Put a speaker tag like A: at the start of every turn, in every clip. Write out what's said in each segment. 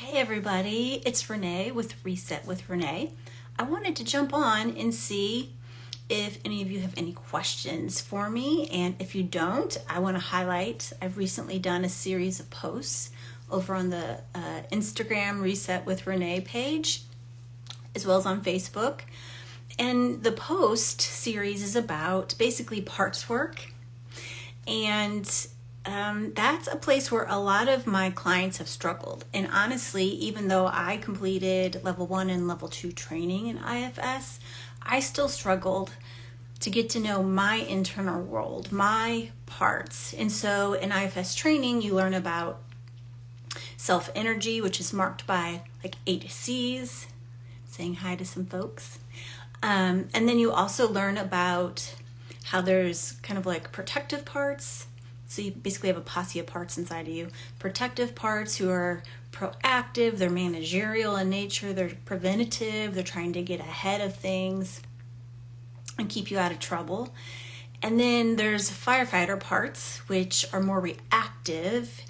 A: Hey everybody, it's Renee with Reset with Renee. I wanted to jump on and see if any of you have any questions for me, and if you don't, I want to highlight I've recently done a series of posts over on the Instagram Reset with Renee page, as well as on Facebook. And the post series is about basically parts work, and that's a place where a lot of my clients have struggled. And honestly, even though I completed level 1 and level 2 training in IFS, I still struggled to get to know my internal world, my parts. And so in IFS training, you learn about self-energy, which is marked by like 8 C's, saying hi to some folks. And then you also learn about how there's kind of like protective parts. So you basically have a posse of parts inside of you. Protective parts who are proactive, they're managerial in nature, they're preventative, they're trying to get ahead of things and keep you out of trouble. And then there's firefighter parts, which are more reactive,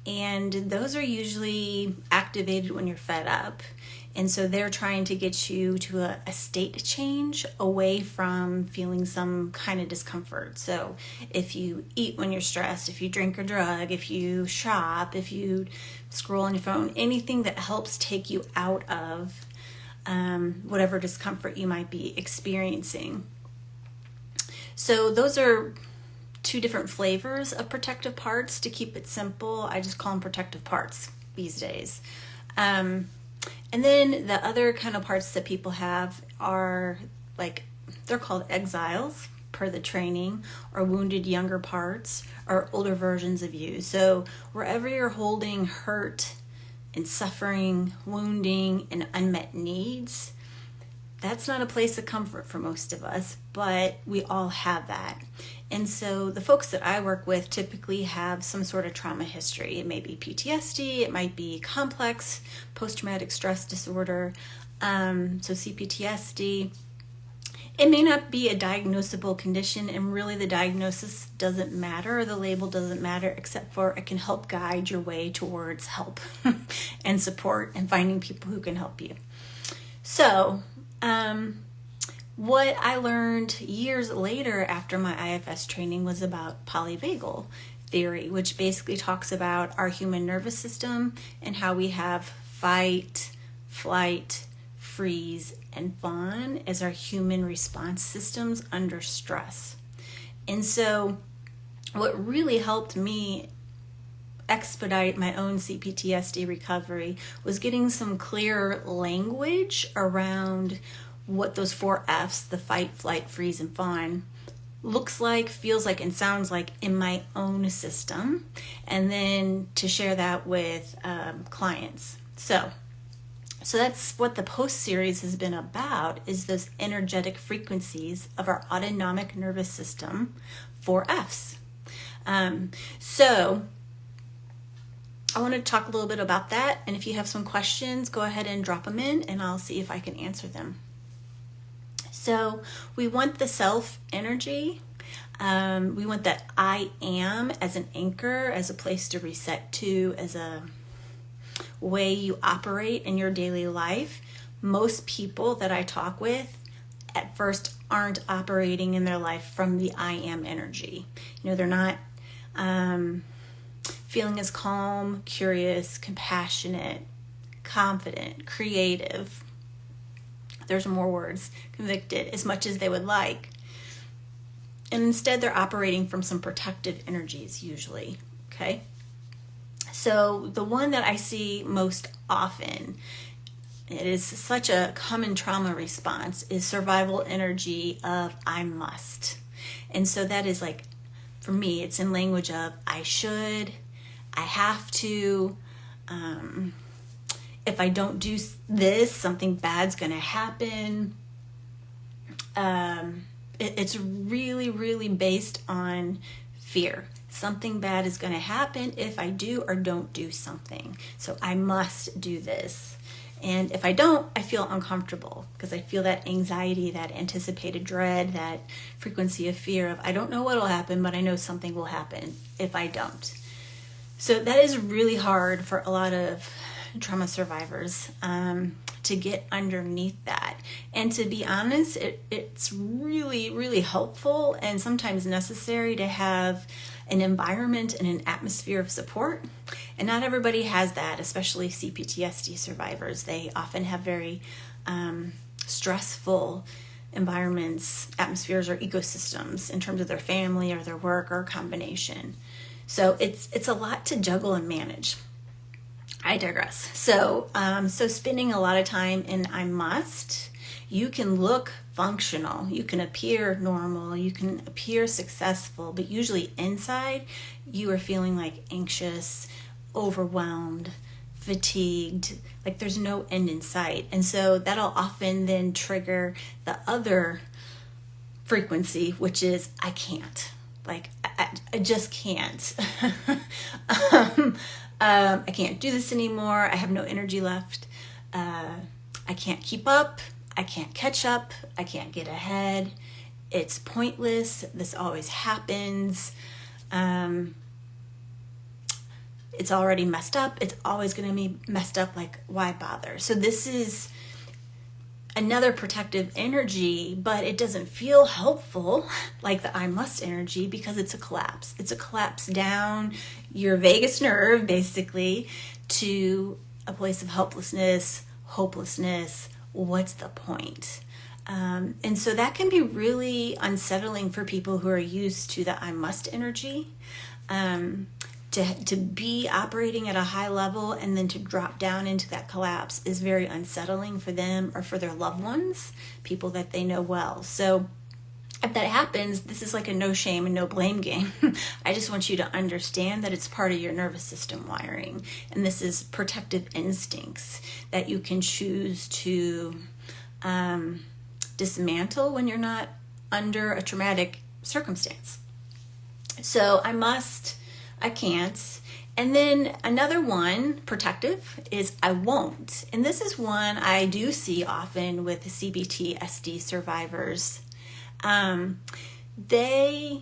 A: and those are usually activated when you're fed up. And so they're trying to get you to a state change away from feeling some kind of discomfort. So if you eat when you're stressed, if you drink or drug, if you shop, if you scroll on your phone, anything that helps take you out of whatever discomfort you might be experiencing. So those are 2 different flavors of protective parts. To keep it simple, I just call them protective parts these days. And then the other kind of parts that people have are like, they're called exiles per the training, or wounded younger parts, or older versions of you. So wherever you're holding hurt and suffering, wounding, and unmet needs, that's not a place of comfort for most of us, but we all have that. And so the folks that I work with typically have some sort of trauma history. It may be PTSD, it might be complex post-traumatic stress disorder, so CPTSD. It may not be a diagnosable condition, and really the diagnosis doesn't matter, the label doesn't matter, except for it can help guide your way towards help and support and finding people who can help you. So, what I learned years later after my IFS training was about Polyvagal Theory, which basically talks about our human nervous system and how we have fight, flight, freeze, and fawn as our human response systems under stress. And so what really helped me expedite my own CPTSD recovery was getting some clear language around what those 4 F's, the fight, flight, freeze, and fawn, looks like, feels like, and sounds like in my own system, and then to share that with clients. So that's what the post series has been about, is those energetic frequencies of our autonomic nervous system, 4 F's. So I want to talk a little bit about that, and if you have some questions, go ahead and drop them in, and I'll see if I can answer them. So we want the self energy. We want that I am as an anchor, as a place to reset to, as a way you operate in your daily life. Most people that I talk with at first aren't operating in their life from the I am energy. They're not feeling as calm, curious, compassionate, confident, creative. There's more words, convicted, as much as they would like. And instead they're operating from some protective energies usually, okay? So the one that I see most often, it is such a common trauma response, is survival energy of I must. And so that is like, for me, it's in language of I should, I have to, if I don't do this, something bad's going to happen. It's really, really based on fear. Something bad is going to happen if I do or don't do something. So I must do this. And if I don't, I feel uncomfortable because I feel that anxiety, that anticipated dread, that frequency of fear of I don't know what will happen, but I know something will happen if I don't. So that is really hard for a lot of trauma survivors to get underneath that. And to be honest, it's really, really helpful and sometimes necessary to have an environment and an atmosphere of support. And not everybody has that, especially CPTSD survivors. They often have very stressful environments, atmospheres, or ecosystems in terms of their family or their work or a combination. So it's a lot to juggle and manage. I digress. So spending a lot of time in I must, you can look functional, you can appear normal, you can appear successful, but usually inside you are feeling like anxious, overwhelmed, fatigued, like there's no end in sight. And so that'll often then trigger the other frequency, which is I can't. Like I just can't. I can't do this anymore. I have no energy left. I can't keep up. I can't catch up. I can't get ahead. It's pointless. This always happens. It's already messed up. It's always going to be messed up. Like, why bother? So this is another protective energy, but it doesn't feel helpful like the I must energy because it's a collapse. It's a collapse down your vagus nerve, basically, to a place of helplessness, hopelessness. What's the point? And so that can be really unsettling for people who are used to the I must energy. To be operating at a high level and then to drop down into that collapse is very unsettling for them or for their loved ones, people that they know well. So if that happens, this is like a no shame and no blame game. I just want you to understand that it's part of your nervous system wiring. And this is protective instincts that you can choose to dismantle when you're not under a traumatic circumstance. So I can't. And then another one, protective, is I won't. And this is one I do see often with CPTSD survivors. They,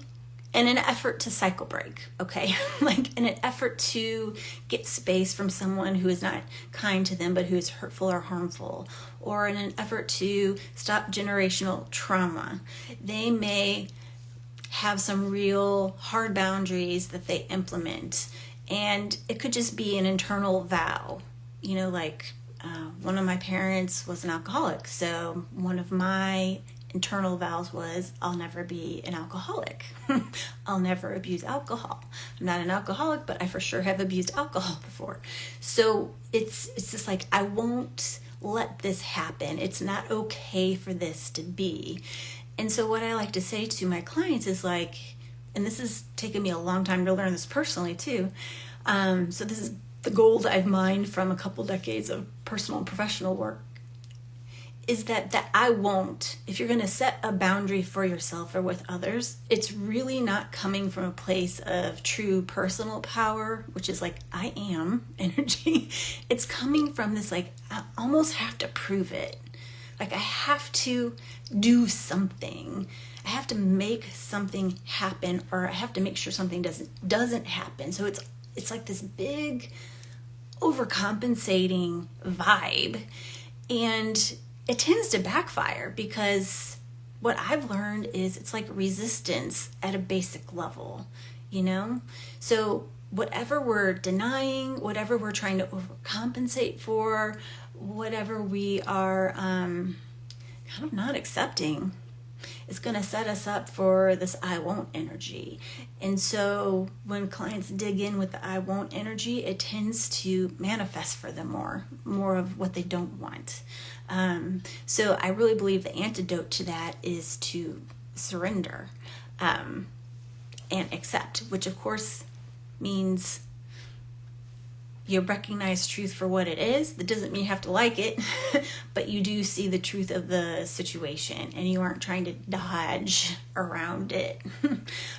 A: in an effort to cycle break, okay? Like in an effort to get space from someone who is not kind to them, but who is hurtful or harmful, or in an effort to stop generational trauma, they may have some real hard boundaries that they implement. And it could just be an internal vow. You know, like one of my parents was an alcoholic. So one of my internal vows was, I'll never be an alcoholic. I'll never abuse alcohol. I'm not an alcoholic, but I for sure have abused alcohol before. So it's just like, I won't let this happen. It's not okay for this to be. And so what I like to say to my clients is like, and this has taken me a long time to learn this personally too. So this is the gold I've mined from a couple decades of personal and professional work, is that I won't, if you're going to set a boundary for yourself or with others, it's really not coming from a place of true personal power, which is like, I am energy. It's coming from this, like, I almost have to prove it. Like I have to do something. I have to make something happen, or I have to make sure something doesn't happen. So it's like this big overcompensating vibe, and it tends to backfire because what I've learned is it's like resistance at a basic level, you know? So whatever we're denying, whatever we're trying to overcompensate for, whatever we are kind of not accepting, is going to set us up for this I won't energy. And so when clients dig in with the I won't energy, it tends to manifest for them more of what they don't want. So I really believe the antidote to that is to surrender and accept, which of course means you recognize truth for what it is. That doesn't mean you have to like it, but you do see the truth of the situation and you aren't trying to dodge around it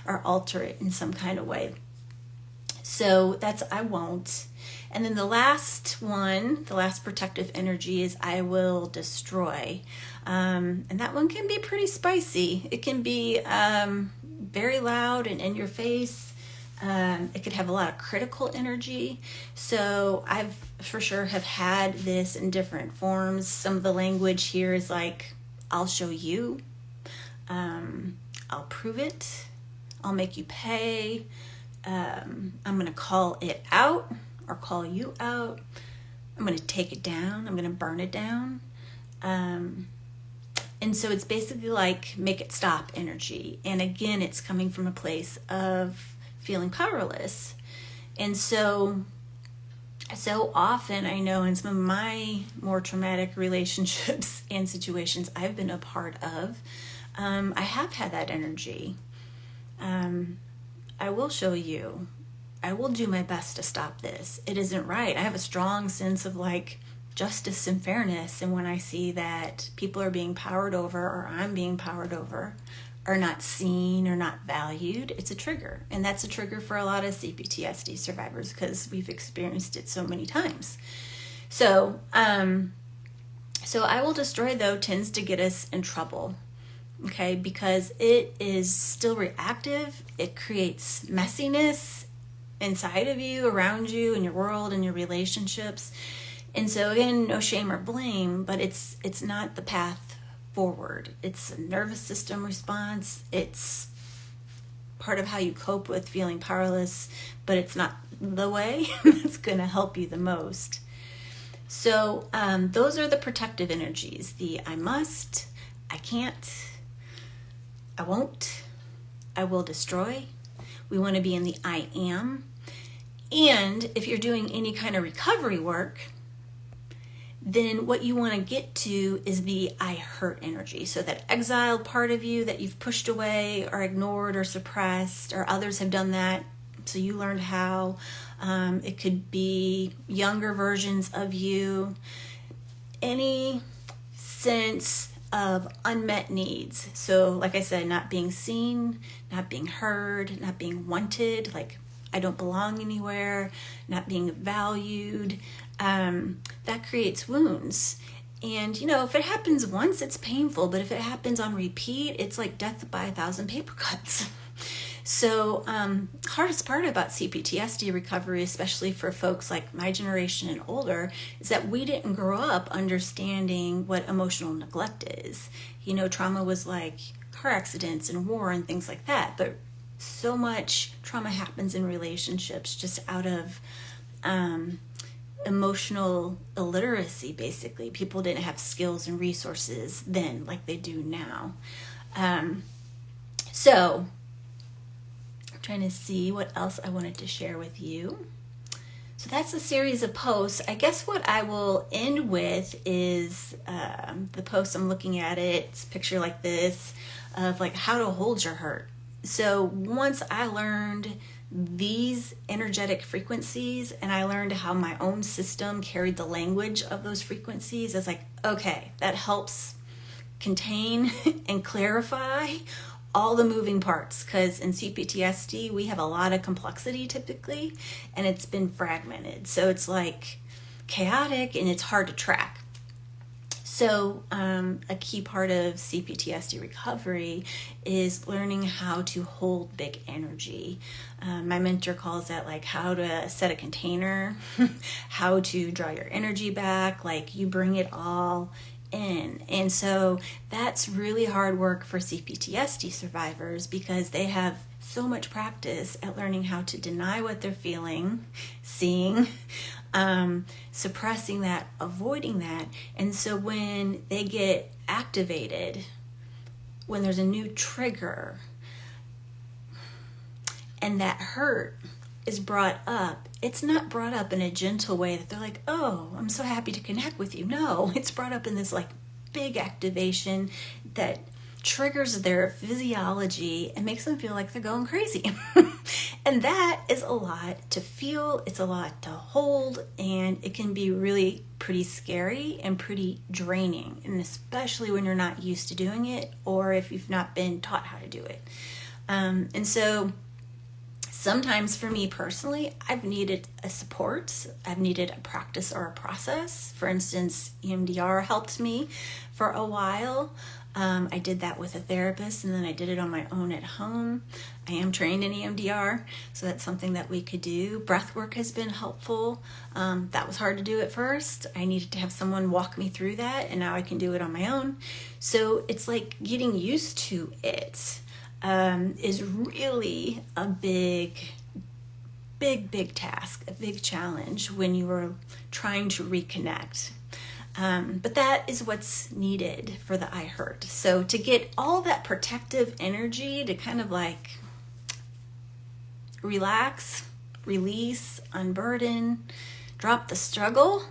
A: or alter it in some kind of way. So that's I won't. And then the last one, the last protective energy is I will destroy. And that one can be pretty spicy. It can be very loud and in your face. It could have a lot of critical energy. So I've for sure have had this in different forms. Some of the language here is like, I'll show you, I'll prove it, I'll make you pay, I'm going to call it out or call you out, I'm going to take it down, I'm going to burn it down. And so it's basically like make it stop energy. And again, it's coming from a place of feeling powerless. And so often I know in some of my more traumatic relationships and situations I've been a part of, I have had that energy. I will show you. I will do my best to stop this. It isn't right. I have a strong sense of like justice and fairness. And when I see that people are being powered over or I'm being powered over, are not seen or not valued, it's a trigger. And that's a trigger for a lot of CPTSD survivors because we've experienced it so many times. So I will destroy, though, tends to get us in trouble, okay, because it is still reactive. It creates messiness inside of you, around you, in your world, in your relationships. And so again, no shame or blame, but it's not the path forward. It's a nervous system response. It's part of how you cope with feeling powerless, but it's not the way that's going to help you the most. So those are the protective energies. The I must, I can't, I won't, I will destroy. We want to be in the I am. And if you're doing any kind of recovery work, then what you want to get to is the I hurt energy. So that exiled part of you that you've pushed away or ignored or suppressed, or others have done that, so you learned how. It could be younger versions of you. Any sense of unmet needs. So like I said, not being seen, not being heard, not being wanted, like I don't belong anywhere, not being valued. That creates wounds. And, if it happens once, it's painful. But if it happens on repeat, it's like death by 1,000 paper cuts. So hardest part about CPTSD recovery, especially for folks like my generation and older, is that we didn't grow up understanding what emotional neglect is. Trauma was like car accidents and war and things like that. But so much trauma happens in relationships just out of emotional illiteracy, basically. People didn't have skills and resources then like they do now. So I'm trying to see what else I wanted to share with you. So that's a series of posts. I guess what I will end with is the post I'm looking at it. It's a picture like this of like how to hold your hurt. So once I learned these energetic frequencies and I learned how my own system carried the language of those frequencies, it's like, okay, that helps contain and clarify all the moving parts, because in CPTSD we have a lot of complexity typically and it's been fragmented, so it's like chaotic and it's hard to track. So a key part of CPTSD recovery is learning how to hold big energy. My mentor calls that like how to set a container, how to draw your energy back, like you bring it all in. And so that's really hard work for CPTSD survivors because they have so much practice at learning how to deny what they're feeling, seeing, suppressing that, avoiding that. And so when they get activated, when there's a new trigger and that hurt is brought up, it's not brought up in a gentle way that they're like, oh, I'm so happy to connect with you. No, it's brought up in this like big activation that triggers their physiology and makes them feel like they're going crazy. And that is a lot to feel, it's a lot to hold, and it can be really pretty scary and pretty draining, and especially when you're not used to doing it or if you've not been taught how to do it. And so sometimes for me personally, I've needed a support, I've needed a practice or a process. For instance, EMDR helped me for a while. I did that with a therapist, and then I did it on my own at home. I am trained in EMDR, so that's something that we could do. Breath work has been helpful. That was hard to do at first. I needed to have someone walk me through that, and now I can do it on my own. So it's like getting used to it is really a big task, a big challenge when you are trying to reconnect. But that is what's needed for the I hurt. So to get all that protective energy to kind of like relax, release, unburden, drop the struggle,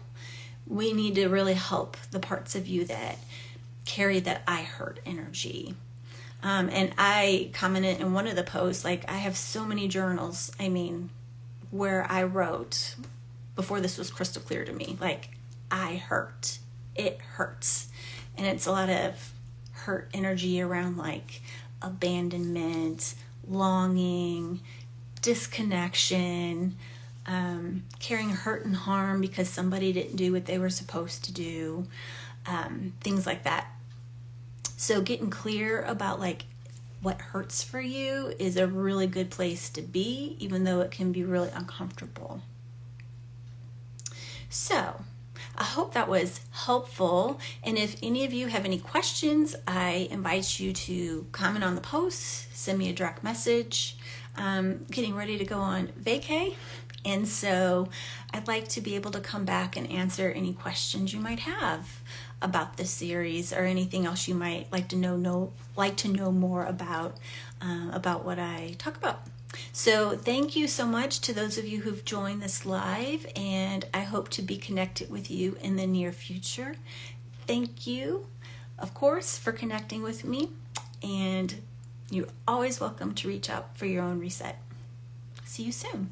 A: we need to really help the parts of you that carry that I hurt energy. And I commented in one of the posts, like, I have so many journals, where I wrote, before this was crystal clear to me, like, I hurt. It hurts. And it's a lot of hurt energy around like abandonment, longing, disconnection, carrying hurt and harm because somebody didn't do what they were supposed to do, things like that. So getting clear about like what hurts for you is a really good place to be, even though it can be really uncomfortable. So I hope that was helpful. And if any of you have any questions, I invite you to comment on the post, send me a direct message. Getting ready to go on vacay. And so I'd like to be able to come back and answer any questions you might have about this series or anything else you might like to know more about what I talk about. So thank you so much to those of you who've joined this live, and I hope to be connected with you in the near future. Thank you, of course, for connecting with me, and you're always welcome to reach out for your own reset. See you soon.